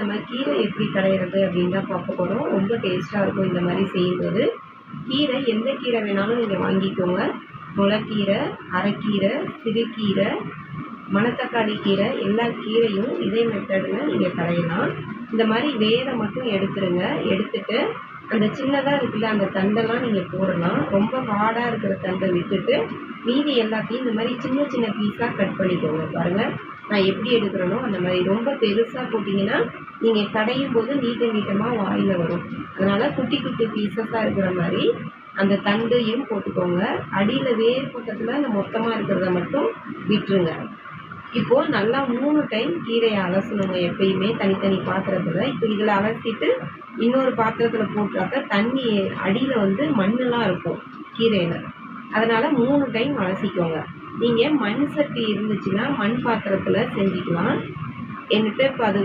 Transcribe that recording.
நம்ம கீரை எப்படி கடையிறது அப்படின்னு தான் பார்க்க போகிறோம். ரொம்ப டேஸ்ட்டாக இருக்கும் இந்த மாதிரி செய்யும்போது. கீரை எந்த கீரை வேணாலும் நீங்கள் வாங்கிக்கோங்க. முளைக்கீரை, அரைக்கீரை, சிறுகீரை, மணத்தக்காளி கீரை, எல்லா கீரையும் இதே மெத்தடில் நீங்கள் கடையலாம். இந்த மாதிரி வேரை மட்டும் எடுத்துருங்க. எடுத்துட்டு அந்த சின்னதாக இருக்குல்ல அந்த தண்டெல்லாம் நீங்கள் போடலாம். ரொம்ப ஹார்டாக இருக்கிற தண்டை விட்டுட்டு மீதி எல்லாத்தையும் இந்த மாதிரி சின்ன சின்ன பீஸாக கட் பண்ணிக்கோங்க. பாருங்கள் நான் எப்படி எடுக்கிறேனோ அந்த மாதிரி. ரொம்ப பெருசாக போட்டிங்கன்னா நீங்கள் கடையும் போது நீட்டமாக வாயில் வரும். அதனால் குட்டி குட்டி பீஸஸாக இருக்கிற மாதிரி அந்த தண்டையும் போட்டுக்கோங்க. அடியில் வேர் பக்கத்தில் அந்த மொத்தமாக இருக்கிறத மட்டும் விட்டுருங்க. இப்போது நல்லா 3 டைம் கீரையை அலசணுங்க. எப்பயுமே தனித்தனி பாத்திரத்தில். இப்போ இதில் அலசிட்டு இன்னொரு பாத்திரத்தில் போட்டாக்க தண்ணி அடியில் மண்ணெல்லாம் இருக்கும் கீரையில். அதனால் 3 டைம் அலசிக்கோங்க. நீங்கள் மண் சட்டி இருந்துச்சுன்னா மண் பாத்திரத்தில் செஞ்சுக்கலாம். என்கிட்ட இப்போ அது